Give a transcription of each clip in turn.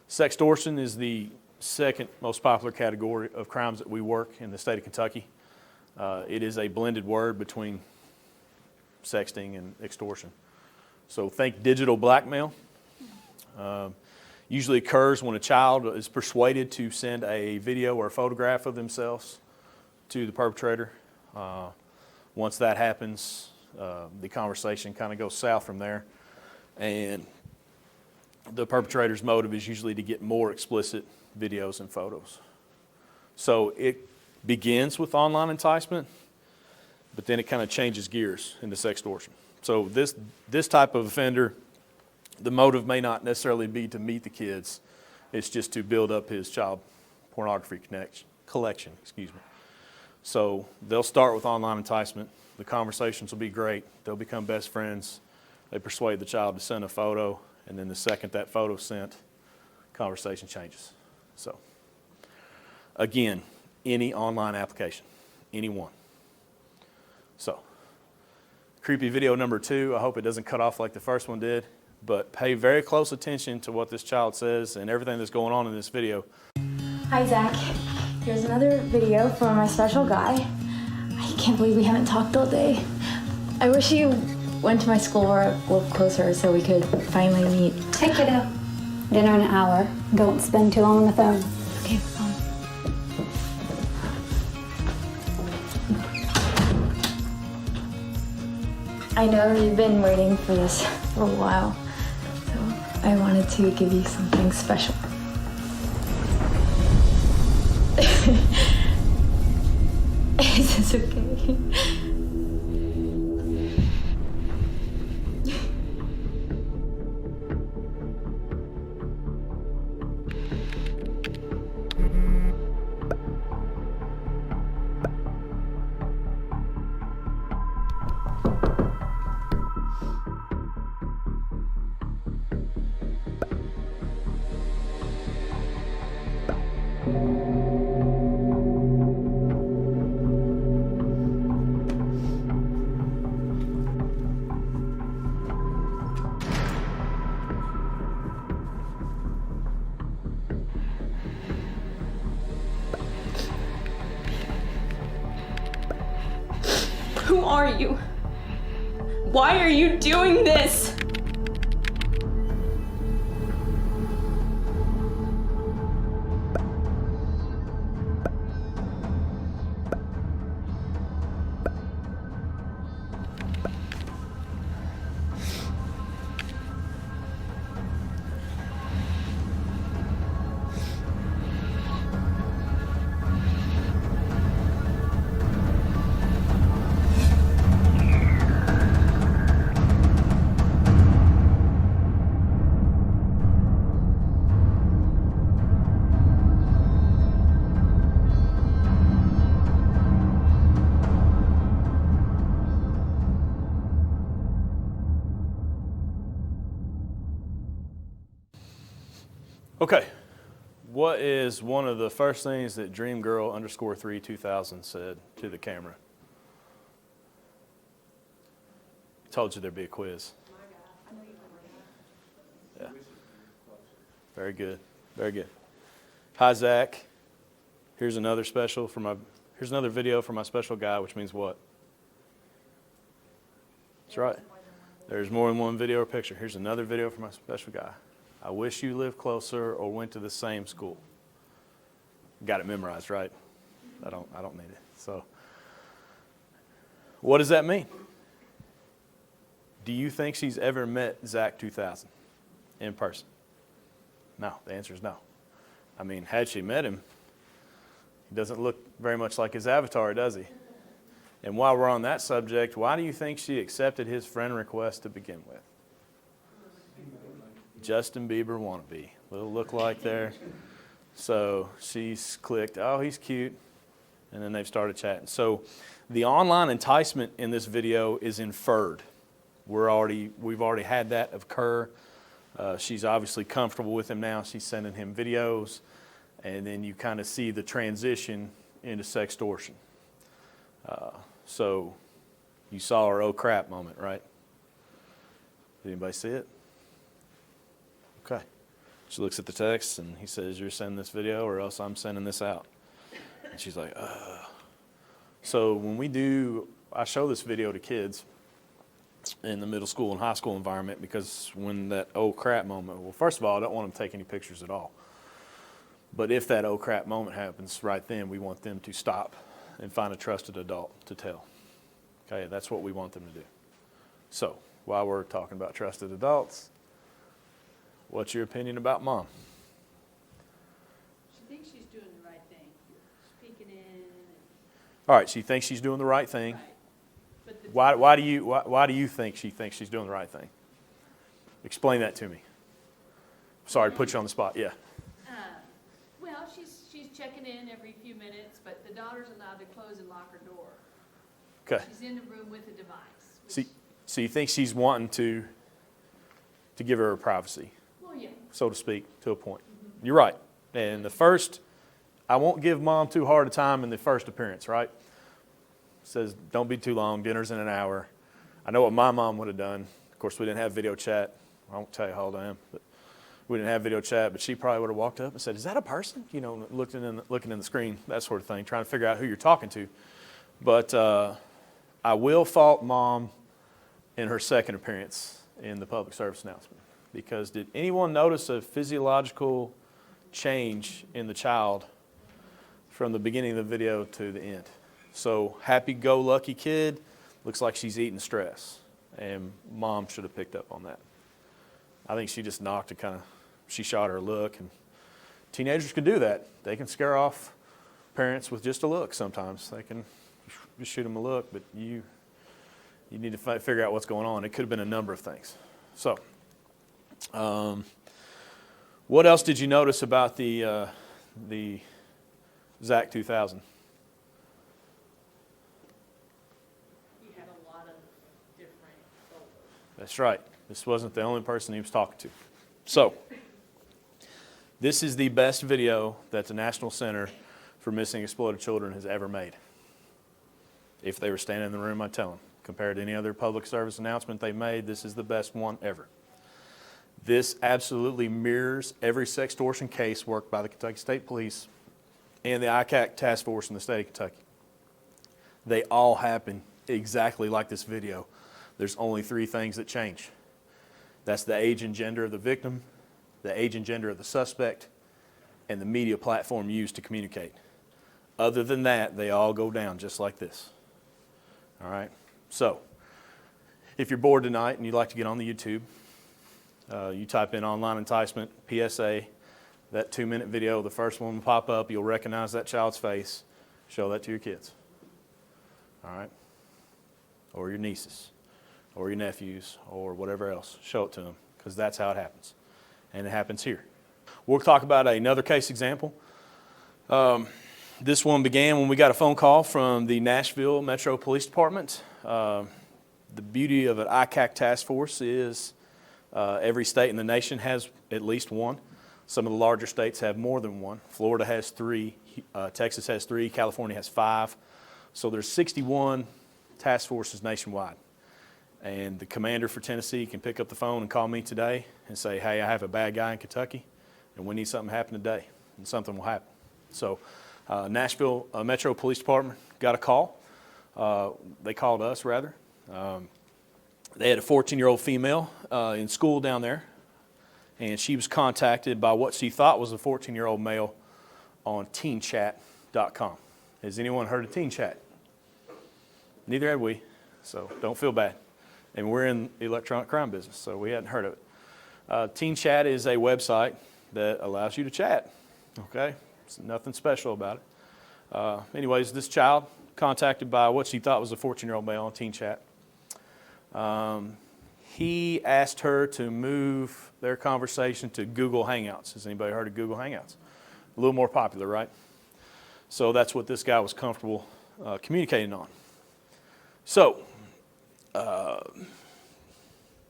Sextortion is the second most popular category of crimes that we work in the state of Kentucky. It is a blended word between sexting and extortion. So think digital blackmail. Usually occurs when a child is persuaded to send a video or a photograph of themselves to the perpetrator. Once that happens, the conversation kind of goes south from there, and the perpetrator's motive is usually to get more explicit videos and photos. So it begins with online enticement, but then it kind of changes gears into sextortion. So this type of offender, the motive may not necessarily be to meet the kids. It's just to build up his child pornography collection. So they'll start with online enticement. The conversations will be great. They'll become best friends. They persuade the child to send a photo, and then the second that photo's sent, conversation changes. So again, any online application, any one. So creepy video number 2, I hope it doesn't cut off like the first one did, but pay very close attention to what this child says and everything that's going on in this video. Hi, Zach. Here's another video from my special guy. I can't believe we haven't talked all day. I wish you went to my school or a little closer so we could finally meet. Hey, kiddo. Dinner in an hour. Don't spend too long on the phone. Okay, I know you've been waiting for this for a while, so I wanted to give you something special. Is this okay? Who are you? Why are you doing this? Okay, what is one of the first things that DreamGirl_32000 said to the camera? Told you there'd be a quiz. Yeah. Very good, very good. Hi, Zach. Here's another video for my special guy, which means what? That's right. There's more than one video or picture. Here's another video for my special guy. I wish you lived closer or went to the same school. Got it memorized, right? I don't need it. So, what does that mean? Do you think she's ever met Zach 2000 in person? No, the answer is no. I mean, had she met him, he doesn't look very much like his avatar, does he? And while we're on that subject, why do you think she accepted his friend request to begin with? Justin Bieber wannabe. Little look like there. So she's clicked, oh, he's cute. And then they've started chatting. So the online enticement in this video is inferred. We've already had that occur. She's obviously comfortable with him now. She's sending him videos. And then you kind of see the transition into sextortion. So you saw her oh crap moment, right? Did anybody see it? Okay. She looks at the text and he says, "You're sending this video or else I'm sending this out." And she's like, "Ugh." So I show this video to kids in the middle school and high school environment because when that oh crap moment, well, first of all, I don't want them to take any pictures at all. But if that oh crap moment happens right then, we want them to stop and find a trusted adult to tell. Okay, that's what we want them to do. So while we're talking about trusted adults, what's your opinion about Mom? She thinks she's doing the right thing. Speaking in. All right, she thinks she's doing the right thing. Right. But the Why do you think she thinks she's doing the right thing? Explain that to me. Sorry to put you on the spot. Yeah. Well, she's checking in every few minutes, but the daughter's allowed to close and lock her door. Okay. She's in the room with a device. So you think she's wanting to give her privacy, Well, yeah. so to speak, to a point. You're right. And I won't give Mom too hard a time in the first appearance, right? Says, don't be too long, dinner's in an hour. I know what my mom would have done. Of course, we didn't have video chat. I won't tell you how old I am, but we didn't have video chat, but she probably would have walked up and said, "Is that a person?" You know, looking in the screen, that sort of thing, trying to figure out who you're talking to. But I will fault Mom in her second appearance in the public service announcement. Because did anyone notice a physiological change in the child from the beginning of the video to the end? So happy-go-lucky kid, looks like she's eating stress. And Mom should have picked up on that. I think she just knocked and she shot her a look. And teenagers can do that. They can scare off parents with just a look sometimes. They can just shoot them a look, but you need to figure out what's going on. It could have been a number of things. So, what else did you notice about the Zach 2000? He had a lot of different photos. That's right. This wasn't the only person he was talking to. So, this is the best video that the National Center for Missing and Exploited Children has ever made. If they were standing in the room, I'd tell them. Compared to any other public service announcement they've made, this is the best one ever. This absolutely mirrors every sextortion case worked by the Kentucky State Police and the ITK task force in the state of Kentucky. They all happen exactly like this video. There's only 3 things that change. That's the age and gender of the victim, the age and gender of the suspect, and the media platform used to communicate. Other than that, they all go down just like this. All right? So, if you're bored tonight and you'd like to get on the YouTube, you type in online enticement, PSA, that 2-minute video, the first one will pop up. You'll recognize that child's face. Show that to your kids. All right? Or your nieces, or your nephews, or whatever else. Show it to them, because that's how it happens. And it happens here. We'll talk about another case example. This one began when we got a phone call from the Nashville Metro Police Department. The beauty of an ITK task force is every state in the nation has at least one. Some of the larger states have more than one. Florida has 3, Texas has 3, California has 5. So there's 61 task forces nationwide. And the commander for Tennessee can pick up the phone and call me today and say, "Hey, I have a bad guy in Kentucky, and we need something to happen today," and something will happen. So Nashville Metro Police Department got a call. They called us, rather. They had a 14-year-old female in school down there, and she was contacted by what she thought was a 14-year-old male on teenchat.com. Has anyone heard of Teen Chat? Neither had we, so don't feel bad. And we're in the electronic crime business, so we hadn't heard of it. Teen Chat is a website that allows you to chat, okay? There's nothing special about it. Anyways, this child contacted by what she thought was a 14-year-old male on Teen Chat. He asked her to move their conversation to Google Hangouts. Has anybody heard of Google Hangouts? A little more popular, right? So that's what this guy was comfortable communicating on. So,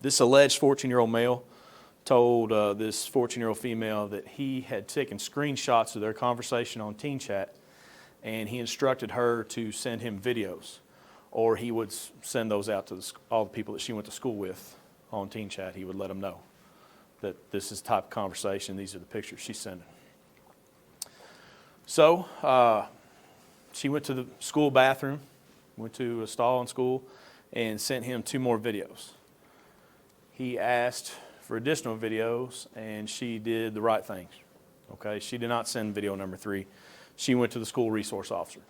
this alleged 14-year-old male told this 14-year-old female that he had taken screenshots of their conversation on Teen Chat, and he instructed her to send him videos, or he would send those out to all the people that she went to school with on Teen Chat. He would let them know. that this is the type of conversation, these are the pictures she's sending. So she went to the school bathroom, went to a stall in school, and sent him 2 more videos. He asked for additional videos, and she did the right thing. Okay, she did not send video number 3. She went to the school resource officer.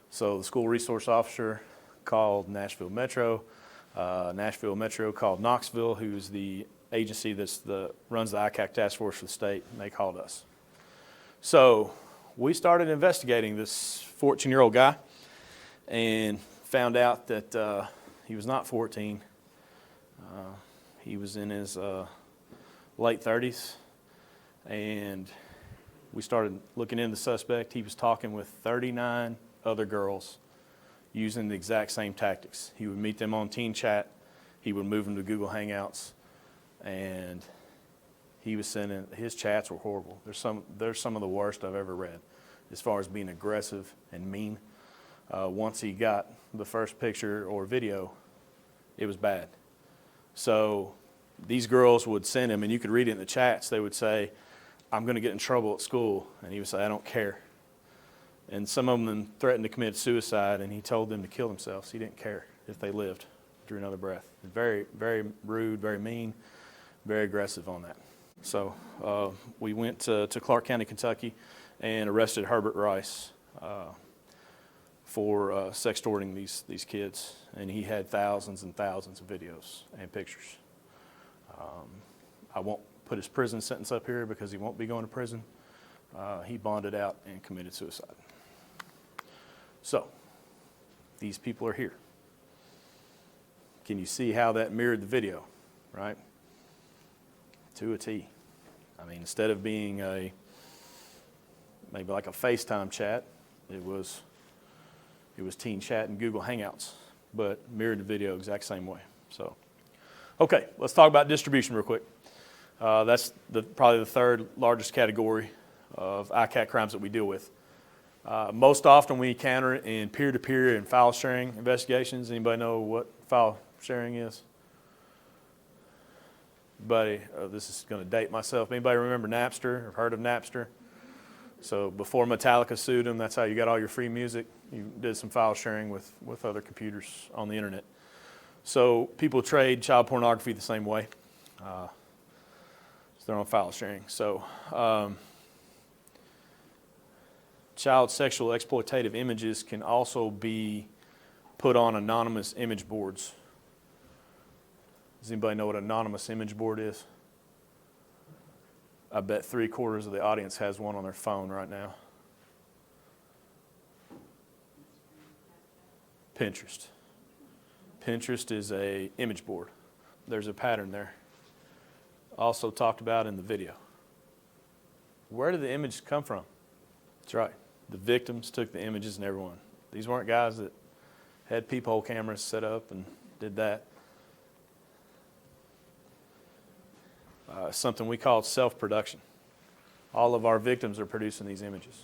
So the school resource officer called Nashville Metro. Nashville Metro called Knoxville, who's the agency that runs the ITK task force for the state, and they called us. So we started investigating this 14-year-old guy and found out that he was not 14. He was in his late 30s, and we started looking into the suspect. He was talking with 39 other girls using the exact same tactics. He would meet them on Teen Chat. He would move them to Google Hangouts, and he was sending, his chats were horrible. They're some of the worst I've ever read as far as being aggressive and mean. Once he got the first picture or video, it was bad. So these girls would send him, and you could read it in the chats. They would say, "I'm going to get in trouble at school." And he would say, "I don't care." And some of them threatened to commit suicide, and he told them to kill themselves. He didn't care if they lived, drew another breath. Very, very rude, very mean, very aggressive on that. So we went to Clark County, Kentucky, and arrested Herbert Rice for sextorting these kids. And he had thousands and thousands of videos and pictures. I won't put his prison sentence up here because he won't be going to prison. He bonded out and committed suicide. So, these people are here. Can you see how that mirrored the video, right? To a T. I mean, instead of being maybe like a FaceTime chat, it was Teen Chat and Google Hangouts, but mirrored the video exact same way. So, okay, let's talk about distribution real quick. That's probably the 3rd largest category of ICAC crimes that we deal with. Most often we encounter it in peer-to-peer and file sharing investigations. Anybody know what file sharing is? Anybody, this is going to date myself. Anybody remember Napster or heard of Napster? So before Metallica sued them, that's how you got all your free music. You did some file sharing with other computers on the internet. So people trade child pornography the same way. So they're on file sharing. So child sexual exploitative images can also be put on anonymous image boards. Does anybody know what an anonymous image board is? I bet 3/4 of the audience has one on their phone right now. Pinterest. Pinterest is an image board. There's a pattern there. Also talked about in the video. Where did the images come from? That's right. The victims took the images and everyone. These weren't guys that had peephole cameras set up and did that. Something we call self-production. All of our victims are producing these images.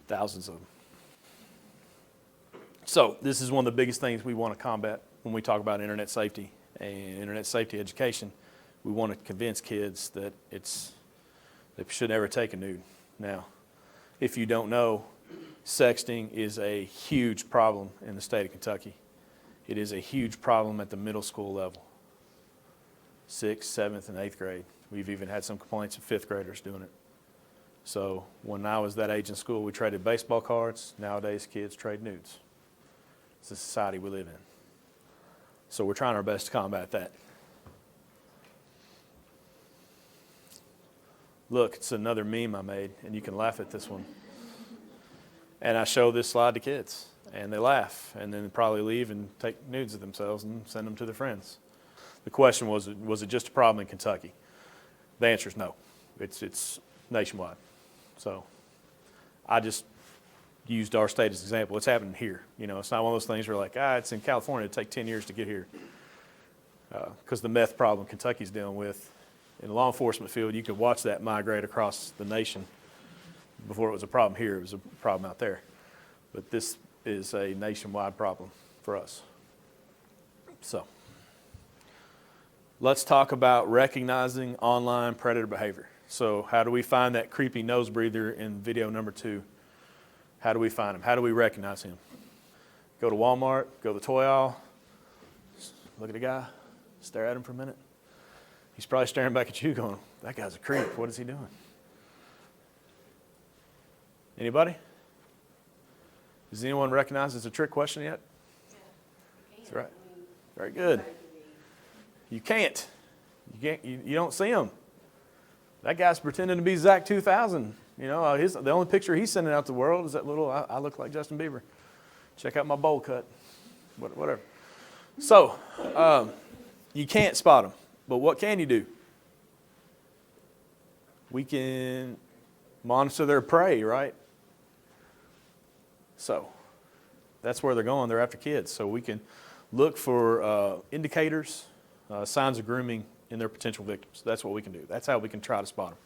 Thousands of them. So this is one of the biggest things we want to combat when we talk about internet safety and internet safety education. We want to convince kids that they should never take a nude. Now, if you don't know, sexting is a huge problem in the state of Kentucky. It is a huge problem at the middle school level. 6th, 7th, and 8th grade. We've even had some complaints of 5th graders doing it. So when I was that age in school, we traded baseball cards. Nowadays, kids trade nudes. It's the society we live in. So we're trying our best to combat that. Look, it's another meme I made, and you can laugh at this one. And I show this slide to kids, and they laugh, and then probably leave and take nudes of themselves and send them to their friends. The question was it just a problem in Kentucky? The answer is no. It's nationwide. So I just used our state as an example. It's happening here. You know, it's not one of those things where like, it's in California, it'd take 10 years to get here. Because the meth problem Kentucky's dealing with, in the law enforcement field, you could watch that migrate across the nation. Before it was a problem here, it was a problem out there. But this is a nationwide problem for us. So let's talk about recognizing online predator behavior. So how do we find that creepy nose breather in video number 2? How do we find him? How do we recognize him? Go to Walmart, go to the toy aisle, look at the guy, stare at him for a minute. He's probably staring back at you going, that guy's a creep. What is he doing? Anybody? Does anyone recognize it's a trick question yet? That's right. Very good. You can't. You don't see him. That guy's pretending to be Zach 2000. You know, the only picture he's sending out to the world is that little, I look like Justin Bieber. Check out my bowl cut. Whatever. So, you can't spot them. But what can you do? We can monitor their prey, right? So, that's where they're going. They're after kids. So we can look for indicators, signs of grooming in their potential victims. That's what we can do. That's how we can try to spot them.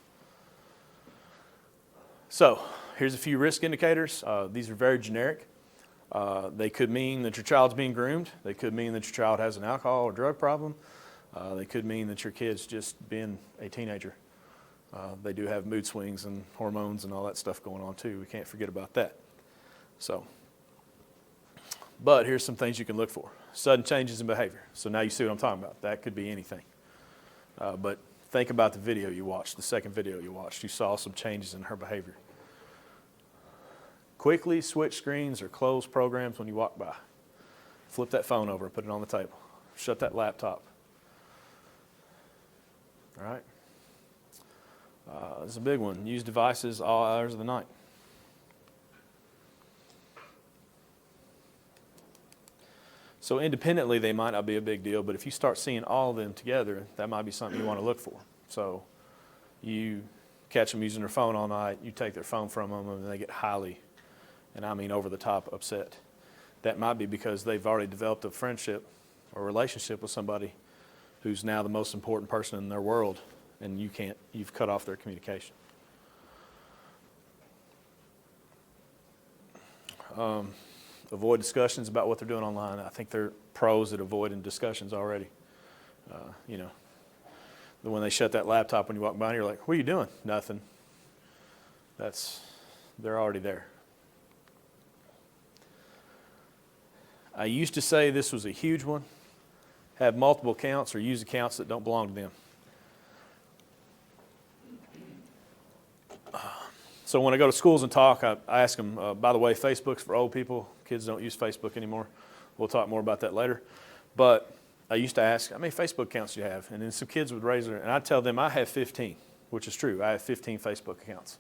So, here's a few risk indicators. These are very generic. They could mean that your child's being groomed. They could mean that your child has an alcohol or drug problem. They could mean that your kid's just being a teenager. They do have mood swings and hormones and all that stuff going on too. We can't forget about that. So, but here's some things you can look for. Sudden changes in behavior. So now you see what I'm talking about. That could be anything. But think about the video you watched, the second video you watched. You saw some changes in her behavior. Quickly switch screens or close programs when you walk by. Flip that phone over, put it on the table. Shut that laptop. All right? This is a big one. Use devices all hours of the night. So independently, they might not be a big deal, but if you start seeing all of them together, that might be something you want to look for. So you catch them using their phone all night, you take their phone from them, and they get highly, and I mean over the top, upset. That might be because they've already developed a friendship or relationship with somebody who's now the most important person in their world, and you've cut off their communication. Avoid discussions about what they're doing online. I think they're pros at avoiding discussions already. You know, when they shut that laptop when you walk by, and you're like, "What are you doing?" Nothing. They're already there. I used to say this was a huge one. Have multiple accounts or use accounts that don't belong to them. So when I go to schools and talk, I ask them, by the way, Facebook's for old people. Kids don't use Facebook anymore. We'll talk more about that later. But I used to ask, how many Facebook accounts do you have? And then some kids would raise their, and I'd tell them I have 15, which is true. I have 15 Facebook accounts.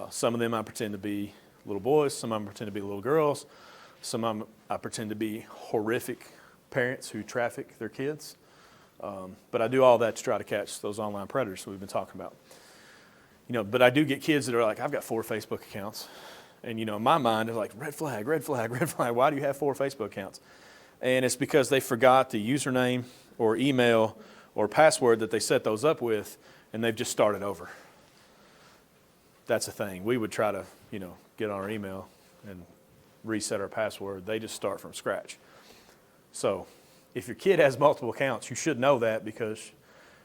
Some of them I pretend to be little boys. Some of them pretend to be little girls. Some of them I pretend to be horrific parents who traffic their kids. But I do all that to try to catch those online predators that we've been talking about. You know, but I do get kids that are like, I've got 4 Facebook accounts. And, you know, in my mind, they're like, red flag, red flag, red flag. Why do you have 4 Facebook accounts? And it's because they forgot the username or email or password that they set those up with, and they've just started over. That's a thing. We would try to, you know, get on our email and reset our password. They just start from scratch. So if your kid has multiple accounts, you should know that, because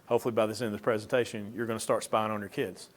hopefully by this end of the presentation, you're going to start spying on your kids.